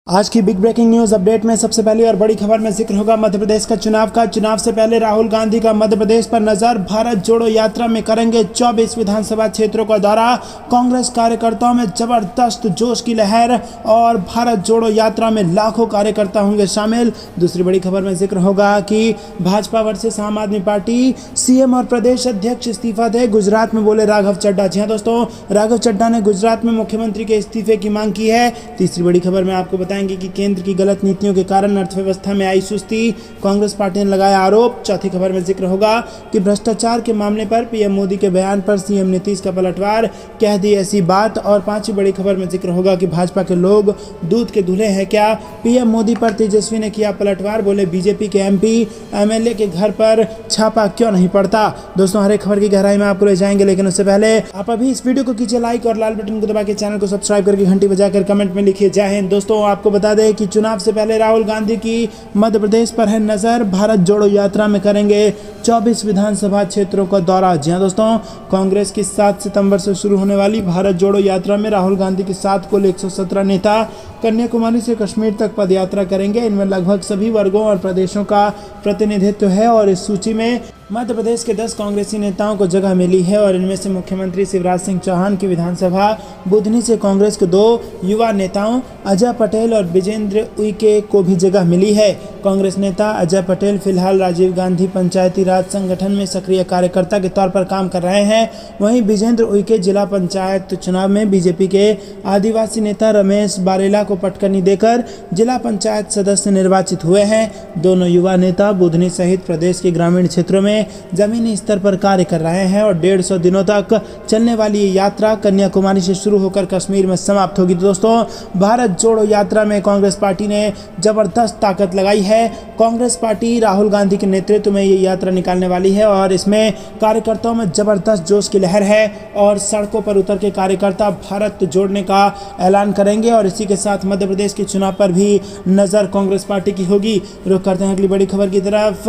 आज की big breaking news update में सबसे पहले और बड़ी खबर में जिक्र होगा मध्य प्रदेश का चुनाव से पहले राहुल गांधी का मध्य प्रदेश पर नजर। भारत जोड़ो यात्रा में करेंगे 24 विधानसभा क्षेत्रों का दौरा। कांग्रेस कार्यकर्ताओं में जबरदस्त जोश की लहर और भारत जोड़ो यात्रा में लाखों कार्यकर्ता होंगे शामिल। दूसरी बड़ी खबर में जिक्र होगा कि भाजपा वर्सेस आम आदमी पार्टी, सीएम और प्रदेश अध्यक्ष इस्तीफा दे, गुजरात में बोले राघव चड्ढा। जी हाँ दोस्तों, राघव चड्ढा ने गुजरात में मुख्यमंत्री के इस्तीफे की मांग की है। तीसरी बड़ी खबर में आपको बताएंगे कि केंद्र की गलत नीतियों के कारण अर्थव्यवस्था में आई सुस्ती, कांग्रेस पार्टी ने लगाया आरोप। चौथी खबर में जिक्र होगा कि भ्रष्टाचार के मामले पर पीएम मोदी के बयान पर सीएम नीतीश का पलटवार, कह दी ऐसी बात। और पांचवी बड़ी खबर में जिक्र होगा कि भाजपा के लोग दूध के दूल्हे हैं क्या, पीएम मोदी पर तेजस्वी ने किया पलटवार, बोले बीजेपी के एमपी एमएलए के घर पर छापा क्यों नहीं पड़ता। दोस्तों, हर एक खबर की गहराई में आपको ले जाएंगे, लेकिन उससे पहले आप अभी इस वीडियो को कीजिए लाइक और लाल बटन को दबा के चैनल को सब्सक्राइब करके घंटी बजाकर कमेंट में लिखिए जय हिंद। दोस्तों, आपको बता दें कि चुनाव से पहले राहुल गांधी की मध्य प्रदेश पर है नजर। भारत जोड़ो यात्रा में करेंगे 24 विधानसभा क्षेत्रों का दौरा। जी हां दोस्तों, कांग्रेस की 7 सितंबर से शुरू होने वाली भारत जोड़ो यात्रा में राहुल गांधी के साथ कुल 117 नेता कन्याकुमारी से कश्मीर तक पद यात्रा करेंगे। इनमें लगभग सभी वर्गों और प्रदेशों का प्रतिनिधित्व है और इस सूची में मध्य प्रदेश के 10 कांग्रेसी नेताओं को जगह मिली है और इनमें से मुख्यमंत्री शिवराज सिंह चौहान की विधानसभा बुधनी से कांग्रेस के 2 युवा नेताओं अजय पटेल और विजेंद्र उइके को भी जगह मिली है। कांग्रेस नेता अजय पटेल फिलहाल राजीव गांधी पंचायती राज संगठन में सक्रिय कार्यकर्ता के तौर पर काम कर रहे हैं। वहीं विजेंद्र उइके जिला पंचायत चुनाव में बीजेपी के आदिवासी नेता रमेश बारेला को पटकनी देकर जिला पंचायत सदस्य निर्वाचित हुए हैं। दोनों युवा नेता बुधनी सहित प्रदेश के ग्रामीण क्षेत्रों में जमीनी स्तर पर कार्य कर रहे हैं और 150 दिनों तक चलने वाली ये यात्रा कन्याकुमारी से शुरू होकर कश्मीर में समाप्त होगी। तो दोस्तों, भारत जोड़ो यात्रा में कांग्रेस पार्टी ने जबरदस्त ताकत लगाई है। कांग्रेस पार्टी राहुल गांधी के नेतृत्व में ये यात्रा निकालने वाली है और इसमें कार्यकर्ताओं में जबरदस्त जोश की लहर है और सड़कों पर उतर के कार्यकर्ता भारत जोड़ने का ऐलान करेंगे और इसी के साथ मध्य प्रदेश के चुनाव पर भी नजर कांग्रेस पार्टी की होगी। रुख करते हैं अगली बड़ी खबर की तरफ।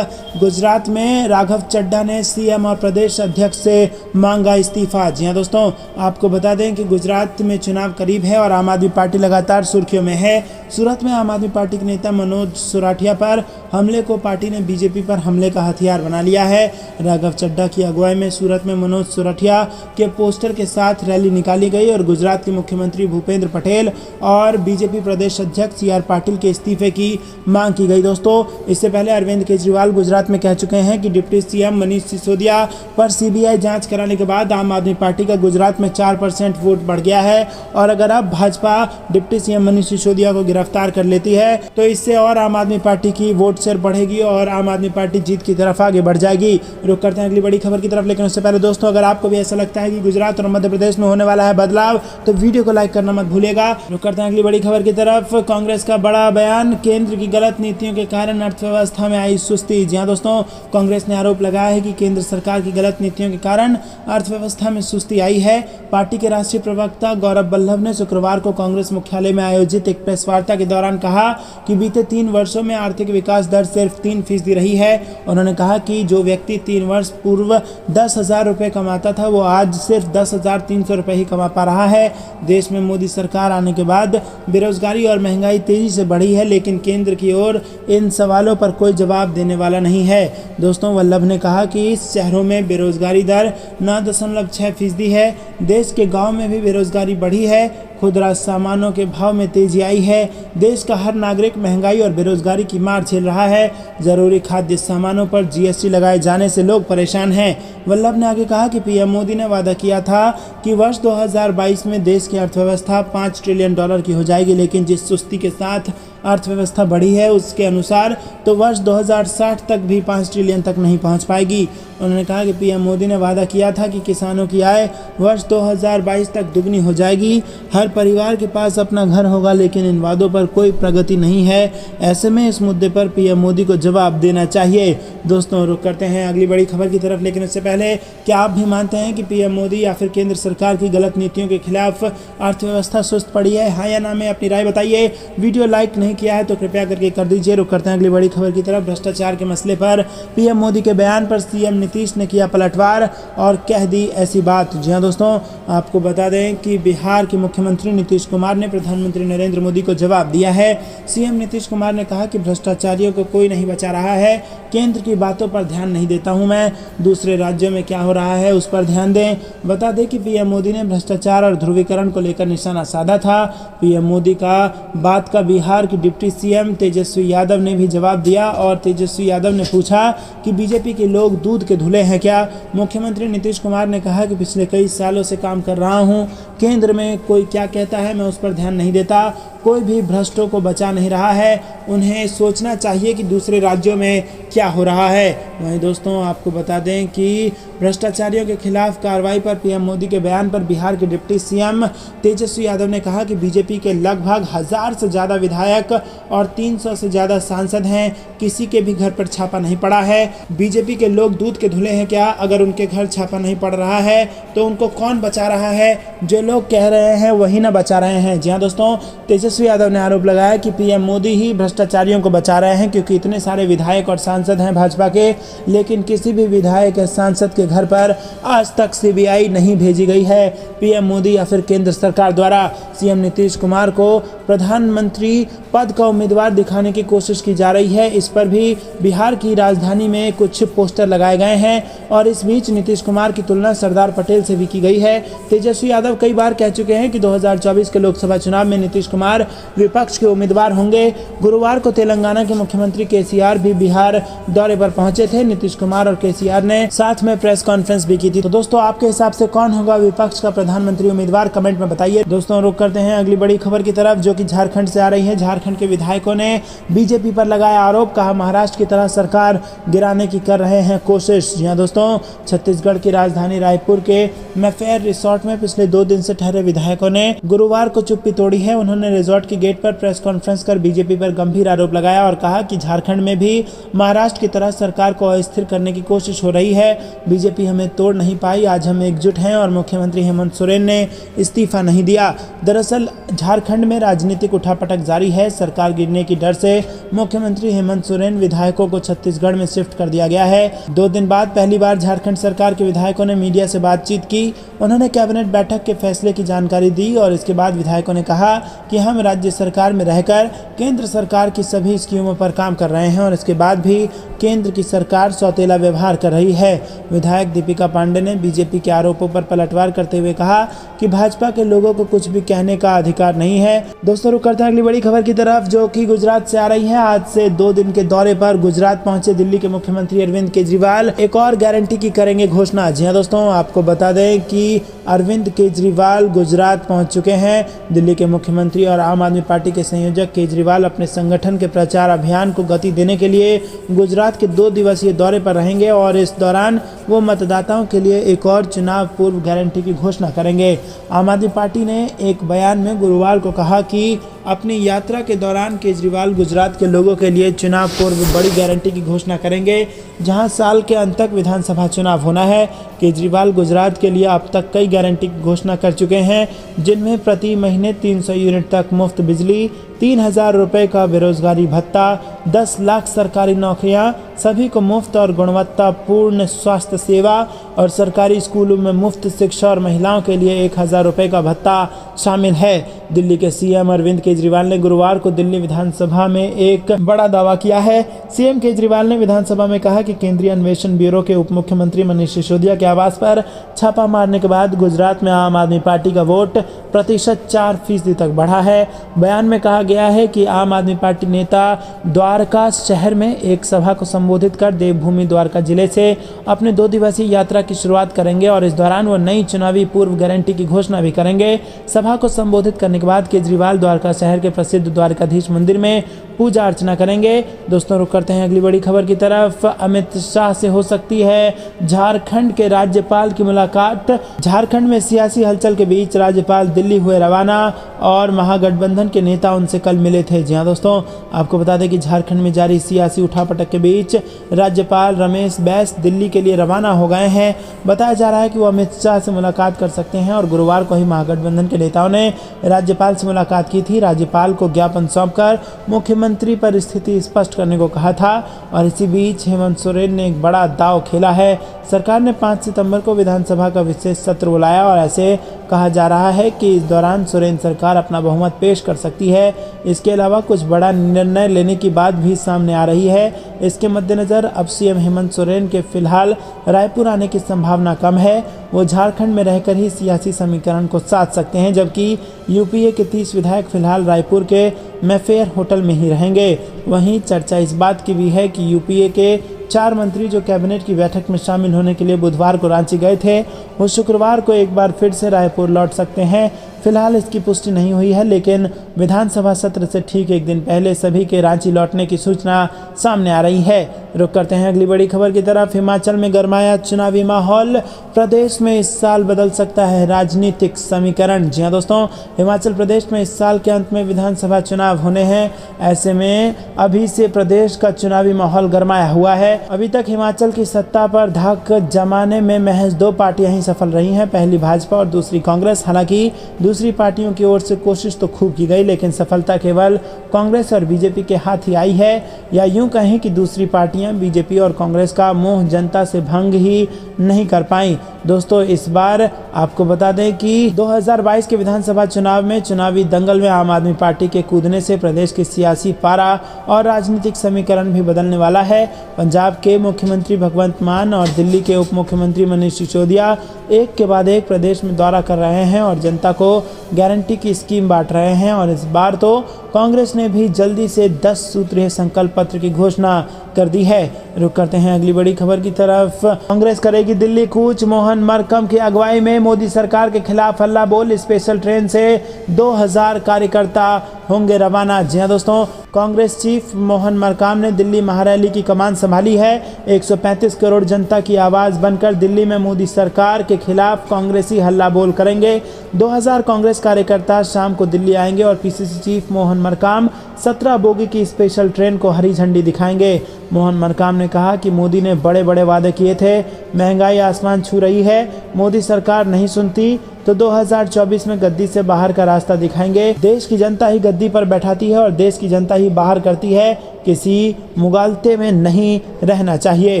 गुजरात में राघव चड्ढा ने सीएम और प्रदेश अध्यक्ष से मांगा इस्तीफा। जी हां दोस्तों, आपको बता दें कि गुजरात में चुनाव करीब है और आम आदमी पार्टी लगातार सुर्खियों में है। सूरत में आम आदमी पार्टी के नेता मनोज सोराठिया पर हमले को पार्टी ने बीजेपी पर हमले का हथियार बना लिया है। राघव चड्ढा की अगुवाई में सूरत में मनोज सोराठिया के पोस्टर के साथ रैली निकाली गई और गुजरात के मुख्यमंत्री भूपेंद्र पटेल और बीजेपी प्रदेश अध्यक्ष सी आर पाटिल के इस्तीफे की मांग की गई। दोस्तों, इससे पहले अरविंद केजरीवाल गुजरात में कह चुके हैं कि डिप्टी सीएम मनीष सिसोदिया पर सीबीआई जांच कराने के बाद आम आदमी पार्टी का गुजरात में 4% वोट बढ़ गया है और अगर अब भाजपा डिप्टी सीएम मनीष सिसोदिया को गिरफ्तार कर लेती है तो इससे और आम आदमी पार्टी की वोट शेयर बढ़ेगी और आम आदमी पार्टी जीत की तरफ आगे बढ़ जाएगी। रुक करते हैं अगली बड़ी खबर की तरफ, लेकिन उससे पहले दोस्तों, अगर आपको भी ऐसा लगता है कि गुजरात और मध्य प्रदेश में होने वाला है बदलाव तो वीडियो को लाइक करना मत भूलिएगा। रुक करते हैं अगली बड़ी खबर की तरफ। कांग्रेस का बड़ा बयान, केंद्र की गलत नीतियों के कारण अर्थव्यवस्था में आई सुस्ती। जी हां दोस्तों, कांग्रेस ने आरोप लगाया है कि केंद्र सरकार की गलत नीतियों के कारण अर्थव्यवस्था में सुस्ती आई है। पार्टी के राष्ट्रीय प्रवक्ता गौरव वल्लभ ने शुक्रवार को कांग्रेस मुख्यालय में आयोजित एक प्रेस वार्ता के दौरान कहा कि बीते 3 वर्षों में आर्थिक विकास दर सिर्फ 3% रही है। उन्होंने कहा कि जो व्यक्ति 3 वर्ष पूर्व 10,000 रुपये कमाता था वो आज सिर्फ 10,300 रुपये ही कमा पा रहा है। देश में मोदी सरकार आने के बाद बेरोजगारी और महंगाई तेजी से बढ़ी है, लेकिन केंद्र की ओर इन सवालों पर कोई जवाब देने वाला नहीं है। दोस्तों, वल्लभ ने कहा कि शहरों में बेरोजगारी दर 9.6% है। देश के गांव में भी बेरोजगारी बढ़ी है। खुदरा सामानों के भाव में तेजी आई है। देश का हर नागरिक महंगाई और बेरोजगारी की मार झेल रहा है। जरूरी खाद्य सामानों पर जीएसटी लगाए जाने से लोग परेशान हैं। वल्लभ ने आगे कहा कि पीएम मोदी ने वादा किया था कि वर्ष 2022 में देश की अर्थव्यवस्था $5 ट्रिलियन की हो जाएगी, लेकिन जिस सुस्ती के साथ अर्थव्यवस्था बढ़ी है उसके अनुसार तो वर्ष 2060 तक भी 5 ट्रिलियन तक नहीं पहुंच पाएगी। उन्होंने कहा कि पीएम मोदी ने वादा किया था कि किसानों की आय वर्ष 2022 तक दुगनी हो जाएगी, हर परिवार के पास अपना घर होगा, लेकिन इन वादों पर कोई प्रगति नहीं है। ऐसे में इस मुद्दे पर पीएम मोदी को जवाब देना चाहिए। दोस्तों, रुक करते हैं अगली बड़ी खबर की तरफ, लेकिन उससे पहले क्या आप भी मानते हैं कि पीएम मोदी या फिर केंद्र सरकार की गलत नीतियों के खिलाफ अर्थव्यवस्था सुस्त पड़ी है? हाँ या ना में अपनी राय बताइए। वीडियो लाइक नहीं नहीं किया है तो कृपया करके कर दीजिए। रुक करते हैं अगली बड़ी खबर की तरफ। भ्रष्टाचार के मसले पर पीएम मोदी के बयान पर सीएम नीतीश ने किया पलटवार और कह दी ऐसी बात। जी हाँ दोस्तों, आपको बता दें कि बिहार के मुख्यमंत्री नीतीश कुमार ने प्रधानमंत्री नरेंद्र मोदी को जवाब दिया है। सीएम नीतीश कुमार ने कहा कि भ्रष्टाचारियों को कोई नहीं बचा रहा है, केंद्र की बातों पर ध्यान नहीं देता हूं मैं, दूसरे राज्यों में क्या हो रहा है उस पर ध्यान दें। बता दें कि पीएम मोदी ने भ्रष्टाचार और ध्रुवीकरण को लेकर निशाना साधा था। पीएम मोदी का बात का बिहार के डिप्टी सीएम तेजस्वी यादव ने भी जवाब दिया और तेजस्वी यादव ने पूछा कि बीजेपी के लोग दूध के धुले हैं क्या। मुख्यमंत्री नीतीश कुमार ने कहा कि पिछले कई सालों से काम कर रहा हूं, केंद्र में कोई क्या कहता है मैं उस पर ध्यान नहीं देता, कोई भी भ्रष्टों को बचा नहीं रहा है, उन्हें सोचना चाहिए कि दूसरे राज्यों में क्या हो रहा है। वहीं दोस्तों आपको बता दें कि भ्रष्टाचारियों के खिलाफ कार्रवाई पर पीएम मोदी के बयान पर बिहार के डिप्टी सीएम तेजस्वी यादव ने कहा कि बीजेपी के लगभग 1000 से ज़्यादा विधायक और 300 से ज़्यादा सांसद हैं, किसी के भी घर पर छापा नहीं पड़ा है। बीजेपी के लोग दूध के धुले हैं क्या? अगर उनके घर छापा नहीं पड़ रहा है तो उनको कौन बचा रहा है? जो लोग कह रहे हैं वही ना बचा रहे हैं। जी हाँ दोस्तों, तेजस्वी यादव ने आरोप लगाया कि पीएम मोदी ही भ्रष्टाचारियों को बचा रहे हैं, क्योंकि इतने सारे विधायक और सांसद हैं भाजपा के, लेकिन किसी भी विधायक या सांसद के घर पर आज तक सीबीआई नहीं भेजी गई है पीएम मोदी या फिर केंद्र सरकार द्वारा। सीएम नीतीश कुमार को प्रधानमंत्री पद का उम्मीदवार दिखाने की कोशिश की जा रही है। इस पर भी बिहार की राजधानी में कुछ पोस्टर लगाए गए हैं और इस बीच नीतीश कुमार की तुलना सरदार पटेल से भी की गई है। तेजस्वी यादव कई बार कह चुके हैं कि 2024 के लोकसभा चुनाव में नीतीश कुमार विपक्ष के उम्मीदवार होंगे। गुरुवार को तेलंगाना के मुख्यमंत्री केसीआर भी बिहार दौरे पर पहुंचे थे। नीतीश कुमार और केसीआर ने साथ में प्रेस कॉन्फ्रेंस भी की थी। तो दोस्तों आपके हिसाब से कौन होगा विपक्ष का प्रधानमंत्री उम्मीदवार, कमेंट में बताइए। दोस्तों रुक करते हैं अगली बड़ी खबर की तरफ, जो कि झारखंड से आ रही है। झारखंड के विधायकों ने बीजेपी पर लगाया आरोप, कहा महाराष्ट्र की तरह सरकार गिराने की कर रहे हैं कोशिश। जी हाँ दोस्तों, छत्तीसगढ़ की राजधानी रायपुर के मैफेयर रिसोर्ट में पिछले 2 दिन से ठहरे विधायकों ने गुरुवार को चुप्पी तोड़ी है। उन्होंने रिसोर्ट के गेट पर प्रेस कॉन्फ्रेंस कर बीजेपी पर गंभीर आरोप लगाया और कहा कि झारखंड में भी महाराष्ट्र की तरह सरकार को अस्थिर करने की कोशिश हो रही है। बीजेपी हमें तोड़ नहीं पाई, आज हम एकजुट हैं और मुख्यमंत्री हेमंत सोरेन ने इस्तीफा नहीं दिया। दरअसल झारखंड में राजनीतिक उठापटक जारी है। सरकार गिरने की डर से मुख्यमंत्री हेमंत सोरेन विधायकों को छत्तीसगढ़ में शिफ्ट कर दिया गया है। 2 दिन बाद पहली बार झारखंड सरकार के विधायकों ने मीडिया से बातचीत की। उन्होंने कैबिनेट बैठक के फैसले की जानकारी दी और इसके बाद विधायकों ने कहा कि हम राज्य सरकार में रहकर केंद्र सरकार की सभी स्कीमों पर काम कर रहे हैं और इसके बाद भी केंद्र की सरकार सौतेला व्यवहार कर रही है। विधायक दीपिका पांडे ने बीजेपी के आरोपों पर पलटवार करते हुए कहा कि भाजपा के लोगों को कुछ भी कहने का अधिकार नहीं है। दोस्तों रुक करते हैं अगली बड़ी खबर की तरफ, जो कि गुजरात से आ रही है। आज से 2 दिन के दौरे पर गुजरात पहुंचे दिल्ली के मुख्यमंत्री अरविंद केजरीवाल एक और गारंटी की करेंगे घोषणा। जी हाँ दोस्तों, आपको बता दें कि अरविंद केजरीवाल गुजरात पहुंच चुके हैं। दिल्ली के मुख्यमंत्री और आम आदमी पार्टी के संयोजक केजरीवाल अपने संगठन के प्रचार अभियान को गति देने के लिए गुजरात के 2 दिवसीय दौरे पर रहेंगे और इस दौरान वो मतदाताओं के लिए एक और चुनाव पूर्व गारंटी की घोषणा करेंगे। आम आदमी पार्टी ने एक बयान में गुरुवार को कहा कि अपनी यात्रा के दौरान केजरीवाल गुजरात के लोगों के लिए चुनाव पूर्व बड़ी गारंटी की घोषणा करेंगे, जहां साल के अंत तक विधानसभा चुनाव होना है। केजरीवाल गुजरात के लिए अब तक कई गारंटी की घोषणा कर चुके हैं, जिनमें प्रति महीने 300 यूनिट तक मुफ्त बिजली, 3000 रुपये का बेरोजगारी भत्ता, 10 लाख सरकारी नौकरियां, सभी को मुफ्त और गुणवत्तापूर्ण स्वास्थ्य सेवा और सरकारी स्कूलों में मुफ्त शिक्षा और महिलाओं के लिए 1000 रुपये का भत्ता शामिल है। दिल्ली के सीएम अरविंद केजरीवाल ने गुरुवार को दिल्ली विधानसभा में एक बड़ा दावा किया है। सीएम केजरीवाल ने विधानसभा में कहा कि केंद्रीय अन्वेषण ब्यूरो के उप मुख्यमंत्री मनीष सिसोदिया के आवास पर छापा मारने के बाद गुजरात में आम आदमी पार्टी का वोट प्रतिशत 4% तक बढ़ा है। बयान में कहा गया है कि आम आदमी पार्टी नेता द्वारका शहर में एक सभा को संबोधित कर देवभूमि द्वारका जिले से अपने 2 दिवसीय यात्रा की शुरुआत करेंगे और इस दौरान वो नई चुनावी पूर्व गारंटी की घोषणा भी करेंगे। सभा को संबोधित करने के बाद केजरीवाल द्वारका शहर के प्रसिद्ध द्वारकाधीश मंदिर में पूजा अर्चना करेंगे। दोस्तों रुक करते हैं अगली बड़ी खबर की तरफ। अमित शाह से हो सकती है झारखंड के राज्यपाल की मुलाकात। झारखंड में सियासी हलचल के बीच राज्यपाल दिल्ली हुए रवाना और महागठबंधन के नेता उनसे कल मिले थे। जी हाँ दोस्तों, आपको बता दें कि झारखंड में जारी सियासी उठापटक के बीच राज्यपाल रमेश बैस दिल्ली के लिए रवाना हो गए हैं। बताया जा रहा है कि वो अमित शाह से मुलाकात कर सकते हैं और गुरुवार को ही महागठबंधन के नेताओं ने राज्यपाल से मुलाकात की थी। राज्यपाल को ज्ञापन सौंपकर मुख्यमंत्री पर स्थिति स्पष्ट करने को कहा था और इसी बीच हेमंत सोरेन ने एक बड़ा दांव खेला है। सरकार ने 5 सितंबर को विधानसभा का विशेष सत्र बुलाया और ऐसे कहा जा रहा है कि इस दौरान सोरेन सरकार अपना बहुमत पेश कर सकती है। इसके अलावा कुछ बड़ा निर्णय लेने की बात भी सामने आ रही है। इसके मद्देनज़र अब सीएम हेमंत सोरेन के फिलहाल रायपुर आने की संभावना कम है। वो झारखंड में रहकर ही सियासी समीकरण को साध सकते हैं, जबकि यूपीए के 30 विधायक फिलहाल रायपुर के मैफेयर होटल में ही रहेंगे। वहीं चर्चा इस बात की भी है कि यूपीए के 4 मंत्री जो कैबिनेट की बैठक में शामिल होने के लिए बुधवार को रांची गए थे, वो शुक्रवार को एक बार फिर से रायपुर लौट सकते हैं। फिलहाल इसकी पुष्टि नहीं हुई है, लेकिन विधानसभा सत्र से ठीक एक दिन पहले सभी के रांची लौटने की सूचना सामने आ रही है। रुक करते हैं अगली बड़ी खबर की तरफ। हिमाचल में गरमाया चुनावी माहौल। प्रदेश में इस साल बदल सकता है राजनीतिक समीकरण। जी हाँ दोस्तों, हिमाचल प्रदेश में इस साल के अंत में विधानसभा चुनाव होने हैं। ऐसे में अभी से प्रदेश का चुनावी माहौल गरमाया हुआ है। अभी तक हिमाचल की सत्ता पर धाक जमाने में महज 2 पार्टियां ही सफल रही हैं, पहली भाजपा और दूसरी कांग्रेस। हालांकि दूसरी पार्टियों की ओर से कोशिश तो खूब की गई, लेकिन सफलता केवल कांग्रेस और बीजेपी के हाथ ही आई है। या यूं कहें कि दूसरी पार्टियां बीजेपी और कांग्रेस का मोह जनता से भंग ही नहीं कर पाई। दोस्तों इस बार आपको बता दें कि 2022 के विधानसभा चुनाव में चुनावी दंगल में आम आदमी पार्टी के कूदने से प्रदेश की सियासी पारा और राजनीतिक समीकरण भी बदलने वाला है। पंजाब के मुख्यमंत्री भगवंत मान और दिल्ली के उप मुख्यमंत्री मनीष सिसोदिया एक के बाद एक प्रदेश में दौरा कर रहे हैं और जनता को गारंटी की स्कीम बांट रहे हैं। और इस बार तो कांग्रेस ने भी जल्दी से 10 सूत्रीय संकल्प पत्र की घोषणा कर दी है। रुक करते हैं अगली बड़ी खबर की तरफ। कांग्रेस करेगी दिल्ली कूच। मोहन मरकम की अगुवाई में मोदी सरकार के खिलाफ हल्ला बोल। स्पेशल ट्रेन से 2000 कार्यकर्ता होंगे रवाना। जी हाँ दोस्तों, कांग्रेस चीफ मोहन मरकाम ने दिल्ली महारैली की कमान संभाली है। 135 करोड़ जनता की आवाज़ बनकर दिल्ली में मोदी सरकार के खिलाफ कांग्रेसी हल्ला बोल करेंगे। 2000 कांग्रेस कार्यकर्ता शाम को दिल्ली आएंगे और PCC chief Mohan Markam 17 bogie की स्पेशल ट्रेन को हरी झंडी दिखाएंगे। मोहन मरकाम ने कहा कि मोदी ने बड़े बड़े वादे किए थे, महंगाई आसमान छू रही है, मोदी सरकार नहीं सुनती, तो 2024 में गद्दी से बाहर का रास्ता दिखाएंगे। देश की जनता ही गद्दी पर बैठाती है और देश की जनता ही बाहर करती है, किसी मुगालते में नहीं रहना चाहिए।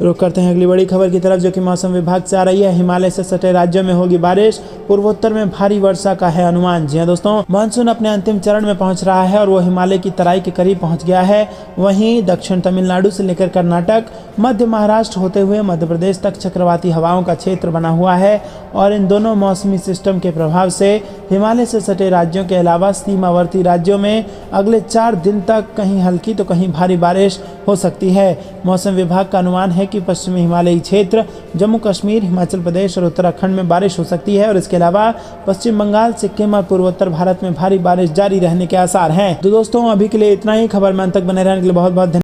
रुक करते हैं अगली बड़ी खबर की तरफ, जो कि मौसम विभाग से आ रही है। हिमालय से सटे राज्यों में होगी बारिश, पूर्वोत्तर में भारी वर्षा का है अनुमान। जी हाँ दोस्तों, मानसून अपने अंतिम चरण में पहुंच रहा है और वो हिमालय की तराई के करीब पहुंच गया है। वहीं दक्षिण तमिलनाडु से लेकर कर्नाटक, मध्य महाराष्ट्र होते हुए मध्य प्रदेश तक चक्रवाती हवाओं का क्षेत्र बना हुआ है और इन दोनों मौसमी सिस्टम के प्रभाव से हिमालय से सटे राज्यों के अलावा सीमावर्ती राज्यों में अगले 4 दिन तक कहीं हल्की तो कहीं भारी बारिश हो सकती है। मौसम विभाग का अनुमान है कि पश्चिमी हिमालयी क्षेत्र, जम्मू कश्मीर, हिमाचल प्रदेश और उत्तराखंड में बारिश हो सकती है और इसके अलावा पश्चिम बंगाल, सिक्किम और पूर्वोत्तर भारत में भारी बारिश जारी रहने के आसार हैं। तो दोस्तों अभी के लिए इतना ही। खबर में अंत तक बने रहने के लिए बहुत बहुत धन्यवाद।